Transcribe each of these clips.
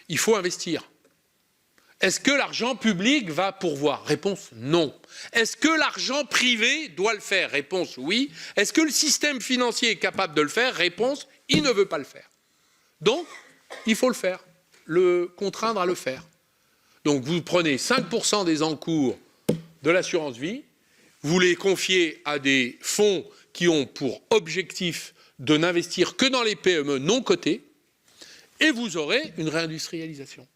il faut investir. Est-ce que l'argent public va pourvoir? Réponse non. Est-ce que l'argent privé doit le faire? Réponse oui. Est-ce que le système financier est capable de le faire? Réponse, il ne veut pas le faire. Donc, il faut le faire, le contraindre à le faire. Donc, vous prenez 5% des encours de l'assurance vie, vous les confiez à des fonds qui ont pour objectif de n'investir que dans les PME non cotées, et vous aurez une réindustrialisation.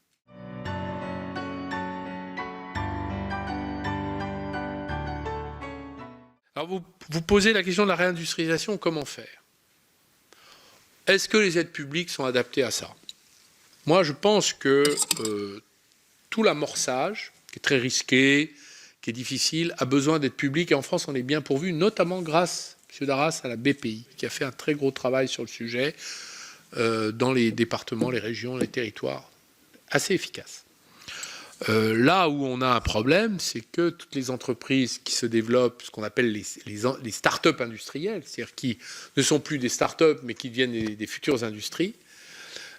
Alors vous posez la question de la réindustrialisation, comment faire? Est-ce que les aides publiques sont adaptées à ça? Moi, je pense que tout l'amorçage, qui est très risqué, qui est difficile, a besoin d'être public. Et en France, on est bien pourvu, notamment grâce, M. Darras, à la BPI, qui a fait un très gros travail sur le sujet dans les départements, les régions, les territoires, assez efficace. Là où on a un problème, c'est que toutes les entreprises qui se développent, ce qu'on appelle les start-up industrielles, c'est-à-dire qui ne sont plus des start-up, mais qui deviennent des futures industries,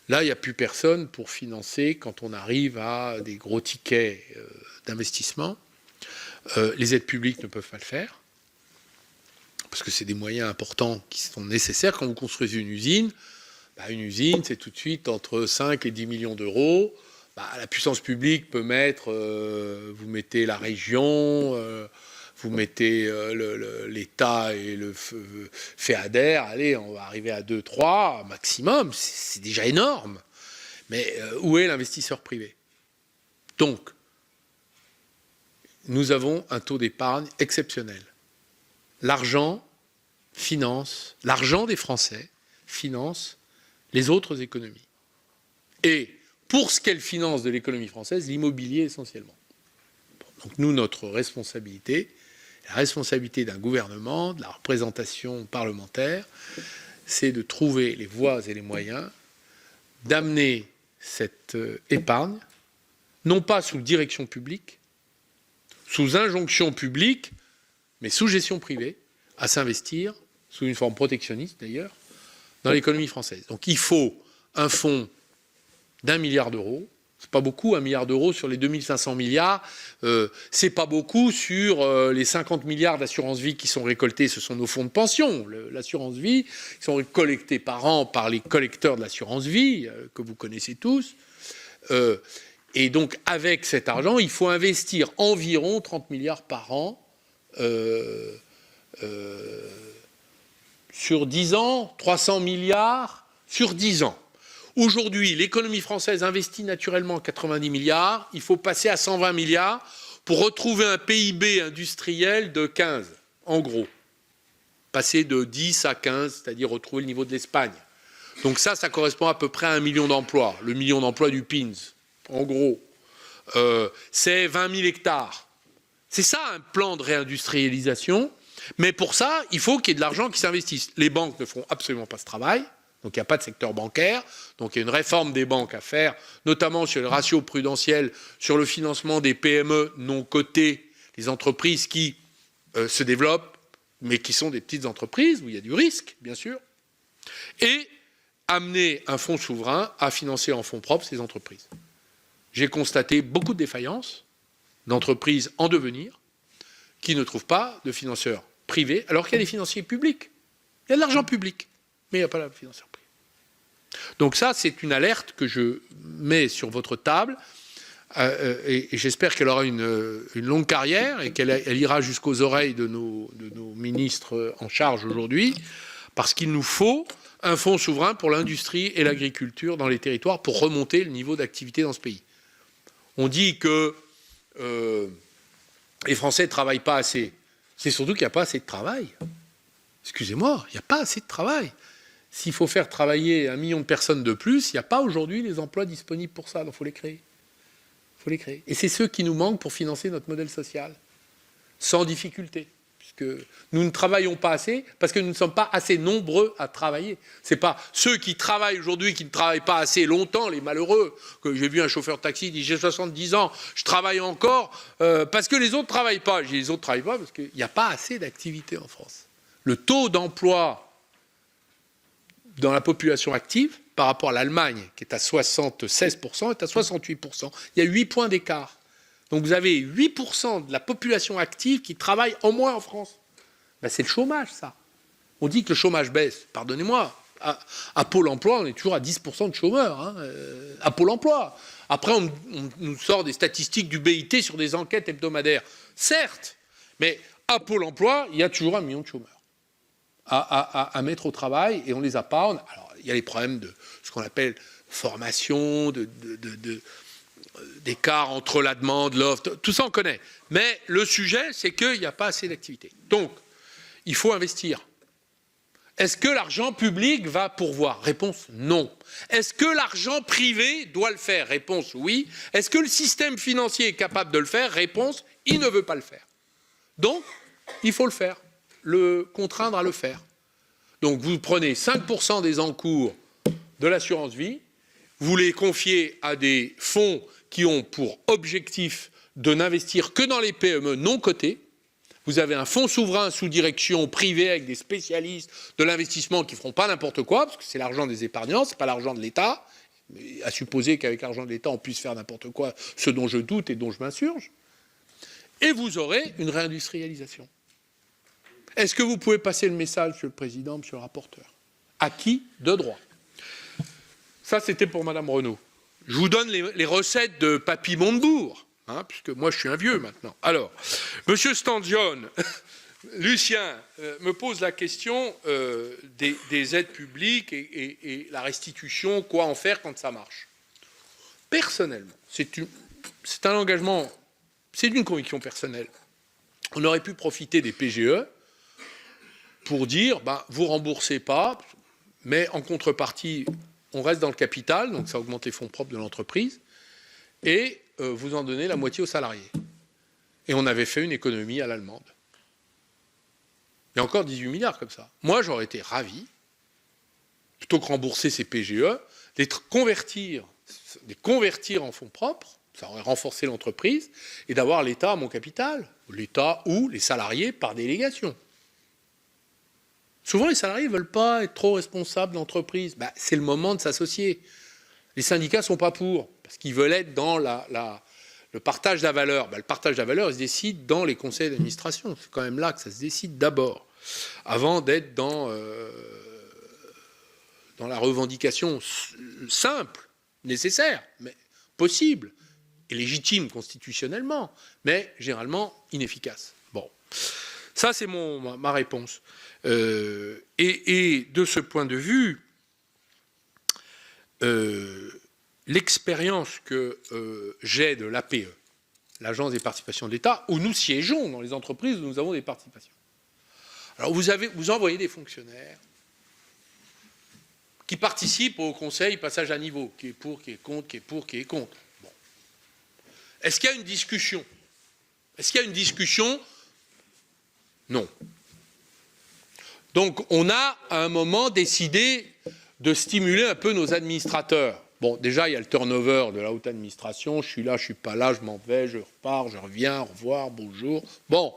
là, il n'y a plus personne pour financer quand on arrive à des gros tickets d'investissement. Les aides publiques ne peuvent pas le faire, parce que c'est des moyens importants qui sont nécessaires. Quand vous construisez une usine, c'est tout de suite entre 5 et 10 millions d'euros. La puissance publique peut mettre, vous mettez la région, vous mettez l'État et le FEADER, allez, on va arriver à 2-3 maximum, c'est déjà énorme. Mais où est l'investisseur privé? Donc, nous avons un taux d'épargne exceptionnel. L'argent des Français finance les autres économies. Et pour ce qu'elle finance de l'économie française, l'immobilier essentiellement. Donc nous, notre responsabilité, la responsabilité d'un gouvernement, de la représentation parlementaire, c'est de trouver les voies et les moyens d'amener cette épargne, non pas sous direction publique, sous injonction publique, mais sous gestion privée, à s'investir, sous une forme protectionniste d'ailleurs, dans l'économie française. Donc il faut un fonds d'1 milliard d'euros. C'est pas beaucoup, 1 milliard d'euros sur les 2500 milliards. C'est pas beaucoup sur les 50 milliards d'assurance vie qui sont récoltés. Ce sont nos fonds de pension, l'assurance vie, qui sont collectés par an par les collecteurs de l'assurance vie, que vous connaissez tous. Et donc, avec cet argent, il faut investir environ 30 milliards par an sur 10 ans, 300 milliards sur 10 ans. Aujourd'hui, l'économie française investit naturellement 90 milliards. Il faut passer à 120 milliards pour retrouver un PIB industriel de 15, en gros. Passer de 10 à 15, c'est-à-dire retrouver le niveau de l'Espagne. Donc ça correspond à peu près à 1 million d'emplois. Le million d'emplois du PINS, en gros. C'est 20 000 hectares. C'est ça un plan de réindustrialisation. Mais pour ça, il faut qu'il y ait de l'argent qui s'investisse. Les banques ne feront absolument pas ce travail. Donc il n'y a pas de secteur bancaire, donc il y a une réforme des banques à faire, notamment sur le ratio prudentiel, sur le financement des PME non cotées, les entreprises qui se développent, mais qui sont des petites entreprises, où il y a du risque, bien sûr, et amener un fonds souverain à financer en fonds propres ces entreprises. J'ai constaté beaucoup de défaillances d'entreprises en devenir qui ne trouvent pas de financeurs privés, alors qu'il y a des financiers publics. Il y a de l'argent public, mais il n'y a pas de financeurs privés. Donc ça, c'est une alerte que je mets sur votre table et j'espère qu'elle aura une longue carrière et qu'elle ira jusqu'aux oreilles de nos ministres en charge aujourd'hui, parce qu'il nous faut un fonds souverain pour l'industrie et l'agriculture dans les territoires pour remonter le niveau d'activité dans ce pays. On dit que les Français ne travaillent pas assez. C'est surtout qu'il n'y a pas assez de travail. Excusez-moi, il n'y a pas assez de travail. S'il faut faire travailler 1 million de personnes de plus, il n'y a pas aujourd'hui les emplois disponibles pour ça, donc il faut les créer. Il faut les créer. Et c'est ceux qui nous manquent pour financer notre modèle social, sans difficulté, puisque nous ne travaillons pas assez, parce que nous ne sommes pas assez nombreux à travailler. Ce n'est pas ceux qui travaillent aujourd'hui, qui ne travaillent pas assez longtemps, les malheureux, que j'ai vu un chauffeur de taxi, il dit « j'ai 70 ans, je travaille encore, parce que les autres ne travaillent pas ». Je dis « les autres ne travaillent pas parce qu'il n'y a pas assez d'activité en France ». Le taux d'emploi dans la population active par rapport à l'Allemagne, qui est à 76%, est à 68%. Il y a 8 points d'écart. Donc vous avez 8% de la population active qui travaille en moins en France. Ben, c'est le chômage, ça. On dit que le chômage baisse. Pardonnez-moi, à Pôle emploi, on est toujours à 10% de chômeurs, hein, à Pôle emploi. Après, on nous sort des statistiques du BIT sur des enquêtes hebdomadaires. Certes, mais à Pôle emploi, il y a toujours 1 million de chômeurs à mettre au travail, et on ne les a pas. Alors, il y a les problèmes de ce qu'on appelle formation, d'écart entre la demande, l'offre, tout ça on connaît. Mais le sujet, c'est qu'il n'y a pas assez d'activité. Donc, il faut investir. Est-ce que l'argent public va pourvoir? Réponse non. Est-ce que l'argent privé doit le faire? Réponse oui. Est-ce que le système financier est capable de le faire? Réponse, il ne veut pas le faire. Donc, il faut le faire, le contraindre à le faire. Donc, vous prenez 5% des encours de l'assurance vie, vous les confiez à des fonds qui ont pour objectif de n'investir que dans les PME non cotées. Vous avez un fonds souverain sous direction privée avec des spécialistes de l'investissement qui ne feront pas n'importe quoi, parce que c'est l'argent des épargnants, ce n'est pas l'argent de l'État. À supposer qu'avec l'argent de l'État, on puisse faire n'importe quoi, ce dont je doute et dont je m'insurge. Et vous aurez une réindustrialisation. Est-ce que vous pouvez passer le message, Monsieur le Président, Monsieur le rapporteur? À qui de droit? Ça, c'était pour Madame Renaud. Je vous donne les recettes de Papy Montebourg. Hein, puisque moi je suis un vieux maintenant. Alors, Monsieur Stanzione, Lucien me pose la question des aides publiques et la restitution, quoi en faire quand ça marche. Personnellement, c'est un engagement, c'est une conviction personnelle. On aurait pu profiter des PGE pour dire, ben, vous remboursez pas, mais en contrepartie, on reste dans le capital, donc ça augmente les fonds propres de l'entreprise, et vous en donnez la moitié aux salariés. Et on avait fait une économie à l'allemande. Il y a encore 18 milliards comme ça. Moi, j'aurais été ravi, plutôt que rembourser ces PGE, les convertir en fonds propres, ça aurait renforcé l'entreprise, et d'avoir l'État à mon capital, l'État ou les salariés par délégation. Souvent, les salariés ne veulent pas être trop responsables d'entreprise. Ben, c'est le moment de s'associer. Les syndicats ne sont pas pour, parce qu'ils veulent être dans le partage de la valeur. Ben, le partage de la valeur, il se décide dans les conseils d'administration. C'est quand même là que ça se décide d'abord, avant d'être dans la revendication simple, nécessaire, mais possible, et légitime constitutionnellement, mais généralement inefficace. Bon, ça c'est ma réponse. Et de ce point de vue, l'expérience que j'ai de l'APE, l'Agence des participations de l'État, où nous siégeons dans les entreprises où nous avons des participations. Alors vous envoyez des fonctionnaires qui participent au conseil passage à niveau, qui est pour, qui est contre, qui est pour, qui est contre. Bon. Est-ce qu'il y a une discussion? Est-ce qu'il y a une discussion? Non. Donc on a à un moment décidé de stimuler un peu nos administrateurs. Bon, déjà, il y a le turnover de la haute administration. Je suis là, je ne suis pas là, je m'en vais, je repars, je reviens, au revoir, bonjour. Bon,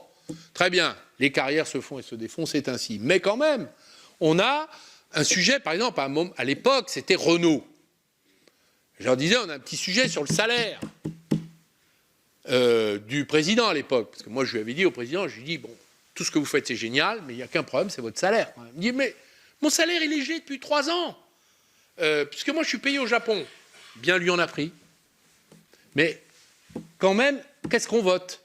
très bien. Les carrières se font et se défont, c'est ainsi. Mais quand même, on a un sujet, par exemple, à l'époque, c'était Renault. Je leur disais, on a un petit sujet sur le salaire du président à l'époque. Parce que moi, je lui avais dit au président, je lui ai dit, bon, tout ce que vous faites, c'est génial, mais il n'y a qu'un problème, c'est votre salaire. Il me dit, mais mon salaire est léger depuis 3 ans. Puisque moi je suis payé au Japon, bien lui en a pris. Mais quand même, qu'est-ce qu'on vote?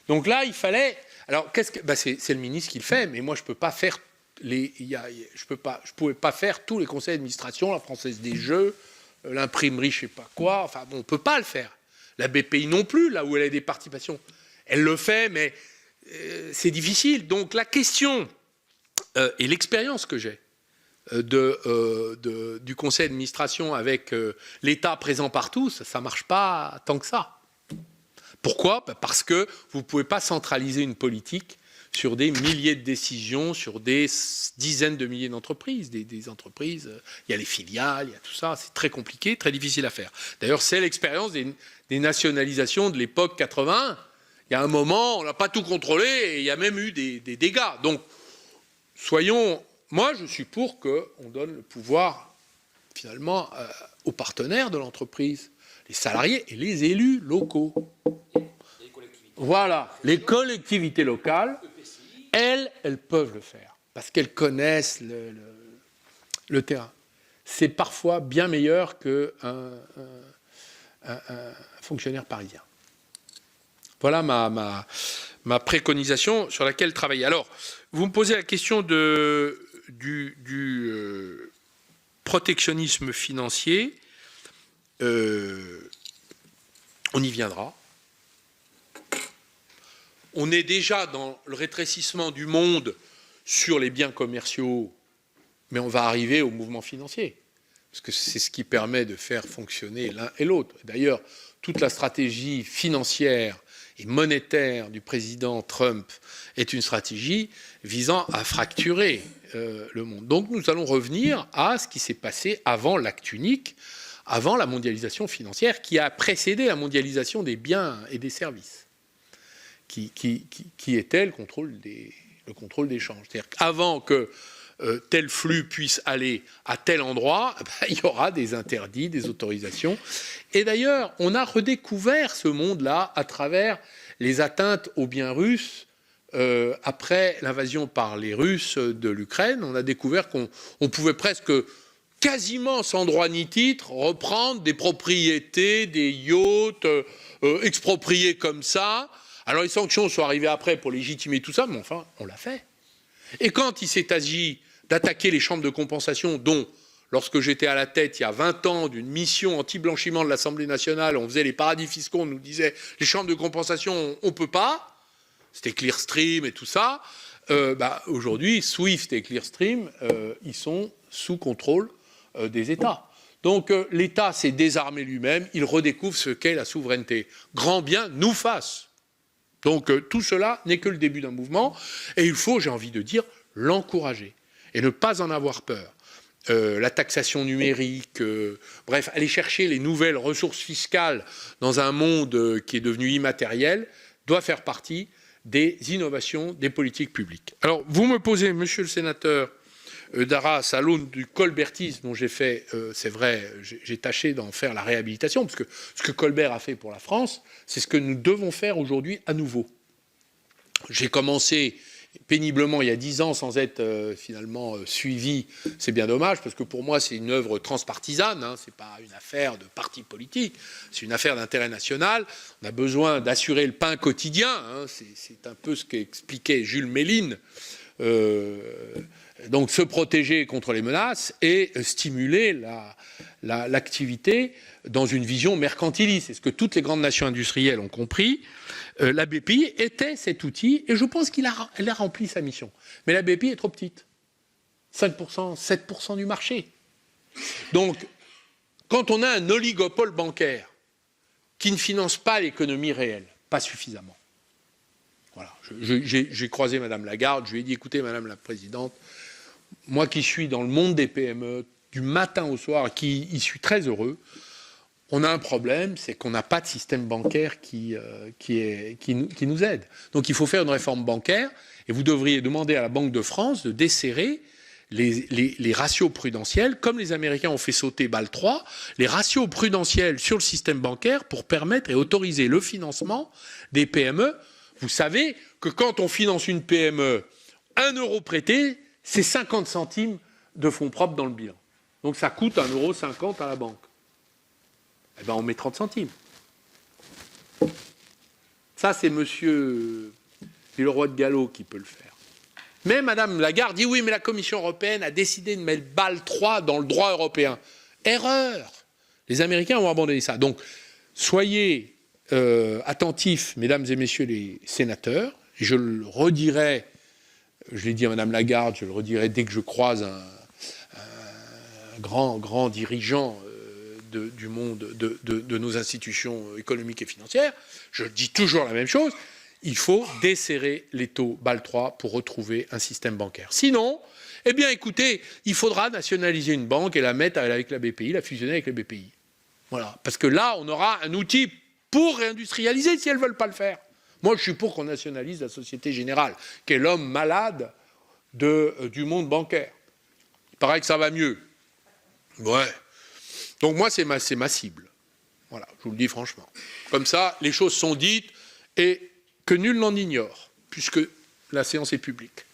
Donc là, il fallait. Alors, c'est le ministre qui le fait, mais moi je peux pas faire je pouvais pas faire tous les conseils d'administration, la Française des Jeux, l'imprimerie, je sais pas quoi. Enfin, bon, on peut pas le faire. La BPI non plus, là où elle a des participations, elle le fait, mais c'est difficile. Donc la question et l'expérience que j'ai du conseil d'administration avec l'État présent partout, ça ne marche pas tant que ça. Pourquoi? Parce que vous ne pouvez pas centraliser une politique sur des milliers de décisions, sur des dizaines de milliers d'entreprises. Des entreprises, il y a les filiales, il y a tout ça, c'est très compliqué, très difficile à faire. D'ailleurs, c'est l'expérience des nationalisations de l'époque 81. Il y a un moment, on n'a pas tout contrôlé et il y a même eu des dégâts. Donc, soyons... Moi, je suis pour qu'on donne le pouvoir finalement aux partenaires de l'entreprise, les salariés et les élus locaux. Voilà, les collectivités locales, elles peuvent le faire, parce qu'elles connaissent le terrain. C'est parfois bien meilleur qu'un fonctionnaire parisien. Voilà ma préconisation sur laquelle travailler. Alors, vous me posez la question du protectionnisme financier. On y viendra. On est déjà dans le rétrécissement du monde sur les biens commerciaux, mais on va arriver au mouvement financier, parce que c'est ce qui permet de faire fonctionner l'un et l'autre. D'ailleurs, toute la stratégie financière et monétaire du président Trump est une stratégie visant à fracturer le monde. Donc nous allons revenir à ce qui s'est passé avant l'acte unique, avant la mondialisation financière qui a précédé la mondialisation des biens et des services, qui était le contrôle des changes. C'est-à-dire qu'avant que tel flux puisse aller à tel endroit, il y aura des interdits, des autorisations. Et d'ailleurs, on a redécouvert ce monde-là à travers les atteintes aux biens russes. Après l'invasion par les Russes de l'Ukraine, on a découvert qu'on pouvait presque, quasiment sans droit ni titre, reprendre des propriétés, des yachts, expropriés comme ça. Alors les sanctions sont arrivées après pour légitimer tout ça, mais enfin, on l'a fait. Et quand il s'est agi d'attaquer les chambres de compensation, dont, lorsque j'étais à la tête, il y a 20 ans, d'une mission anti-blanchiment de l'Assemblée nationale, on faisait les paradis fiscaux, on nous disait, les chambres de compensation, on ne peut pas, c'était Clearstream et tout ça, aujourd'hui, Swift et Clearstream, ils sont sous contrôle des États. Donc l'État s'est désarmé lui-même, il redécouvre ce qu'est la souveraineté. Grand bien nous fasse. Donc tout cela n'est que le début d'un mouvement, et il faut, j'ai envie de dire, l'encourager, et ne pas en avoir peur. La taxation numérique, bref, aller chercher les nouvelles ressources fiscales dans un monde qui est devenu immatériel, doit faire partie des innovations des politiques publiques. Alors, vous me posez, monsieur le sénateur d'Arras, à l'aune du colbertisme dont j'ai fait, c'est vrai, j'ai tâché d'en faire la réhabilitation, parce que ce que Colbert a fait pour la France, c'est ce que nous devons faire aujourd'hui à nouveau. J'ai commencé péniblement il y a 10 ans sans être finalement suivi. C'est bien dommage, parce que pour moi c'est une œuvre transpartisane, hein, c'est pas une affaire de parti politique, c'est une affaire d'intérêt national. On a besoin d'assurer le pain quotidien, hein, c'est un peu ce qu'expliquait Jules Méline. Donc se protéger contre les menaces et stimuler l'activité dans une vision mercantiliste. C'est ce que toutes les grandes nations industrielles ont compris. La BPI était cet outil et je pense qu'elle a rempli sa mission. Mais la BPI est trop petite. 5%, 7% du marché. Donc, quand on a un oligopole bancaire qui ne finance pas l'économie réelle, pas suffisamment. Voilà. J'ai croisé Madame Lagarde, je lui ai dit, écoutez Madame la Présidente, moi qui suis dans le monde des PME, du matin au soir, qui y suis très heureux, on a un problème, c'est qu'on n'a pas de système bancaire qui nous aide. Donc il faut faire une réforme bancaire, et vous devriez demander à la Banque de France de desserrer les ratios prudentiels, comme les Américains ont fait sauter Bâle III, les ratios prudentiels sur le système bancaire pour permettre et autoriser le financement des PME. Vous savez que quand on finance une PME, 1 euro prêté, c'est 50 centimes de fonds propres dans le bilan. Donc ça coûte 1,50 € à la banque. Eh bien, on met 30 centimes. Ça, c'est monsieur Villeroy de Gallo qui peut le faire. Mais Madame Lagarde dit oui, mais la Commission européenne a décidé de mettre Bâle III dans le droit européen. Erreur. Les Américains ont abandonné ça. Donc, soyez attentifs, mesdames et messieurs les sénateurs. Je le redirai, je l'ai dit à Madame Lagarde, je le redirai dès que je croise un grand dirigeant du monde, de nos institutions économiques et financières. Je dis toujours la même chose. Il faut desserrer les taux Bâle III pour retrouver un système bancaire. Sinon, eh bien, écoutez, il faudra nationaliser une banque et la mettre avec la BPI, la fusionner avec la BPI. Voilà. Parce que là, on aura un outil pour réindustrialiser si elles ne veulent pas le faire. Moi, je suis pour qu'on nationalise la Société Générale, qui est l'homme malade du monde bancaire. Il paraît que ça va mieux. Ouais. Donc moi, c'est ma cible. Voilà, je vous le dis franchement. Comme ça, les choses sont dites et que nul n'en ignore, puisque la séance est publique.